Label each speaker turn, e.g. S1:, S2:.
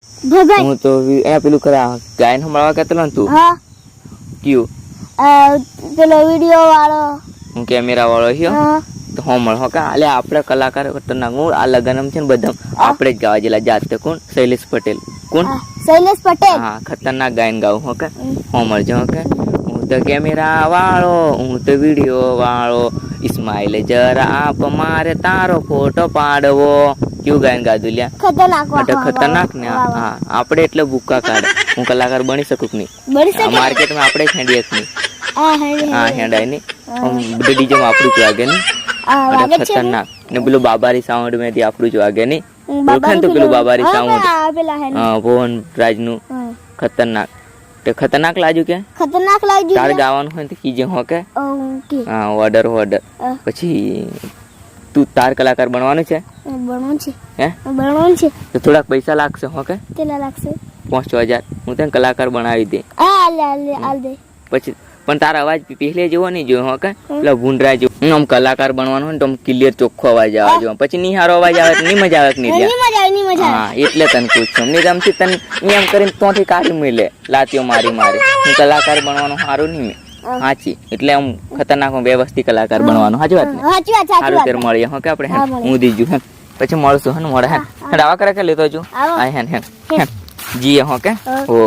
S1: ભાઈ
S2: હું તો એ પેલું કરા ગાયન હમણાં કહેતો ને તું
S1: હા
S2: કયું
S1: પેલો વિડિયો વાળો
S2: હું કેમેરા વાળો છે
S1: હા
S2: તો હમણાં હો કા અલે આપણે કલાકાર ખતરનાક હું આ લગનમ છે ને બધા આપણે જ ગાવા જેલા જાતે કોણ શૈલેષ પટેલ કોણ
S1: શૈલેષ પટેલ
S2: હા ખતરનાક ગાયન ગાવું હો કે હોમર જો કે હું તો કેમેરા વાળો હું તો વિડિયો વાળો ઇસ્માઇલ જરા આપ મારે તારો ફોટો પાડવો કેવું ગાયન ગાધું લ્યા
S1: ખતરનાક
S2: ખતરનાક ને હા આપણે એટલે ભૂકા કાઢે હું કલાકાર બની શકું કે નહીં
S1: બની શકે
S2: માર્કેટમાં આપણે જ હેંડીએ કે નહીં
S1: હા
S2: હા હેંડાય નહીં ડીજે માં આપણું જ વાગે નહીં
S1: વાગે છે
S2: ખતરનાક ને પેલું બાબારી સાઉન્ડ મેથી આપણું જ વાગે નહીં
S1: બાબા
S2: ઓળખાય ને તો પેલું બાબારી સાઉન્ડ
S1: પેલા હે
S2: હા ભુવન રાજનું ખતરનાક તે ખતરનાક લાગ્યું કે
S1: ખતરનાક લાગ્યું
S2: તારે ગાવાનું હોય તો કીજે હો કે
S1: ઓકે
S2: હા ઓર્ડર પછી તું તાર કલાકાર બનવાનું છે
S1: બનવું છે
S2: હે
S1: બનવું છે
S2: તો થોડાક પૈસા લાગશે હો કે
S1: કેટલા લાગશે
S2: 5,000 હું તને કલાકાર બનાવી દે
S1: આલ દે
S2: પછી પણ તારા અવાજ પહેલે જેવો નહીં જોયો હો કે પેલા ભૂંડરા જેવો આમ કલાકાર બનવાનું હોય ને તો આમ ક્લિયર ચોખ્ખો અવાજ આવે જો પછી નિહારો અવાજ આવે તો નહીં મજા આવે કે નહીં
S1: ની મજા
S2: હા એટલે તને પૂછું નહીં ગમતી તને એમ કરીને તોથી કાઢી મળે લાતીઓ મારી હું કલાકાર બનવાનું સારું નહીં મેં સાચી એટલે આમ ખતરનાક વ્યવસ્થિત કલાકાર બનવાનું સાચી વાત ને
S1: સાચી વાત
S2: સારું ત્યારે મળીએ હો કે આપણે હું દીજું હે પછી મળશું હે ને મળે હે આવા કરે કે લેતો છું આ હે જીએ હો કે હો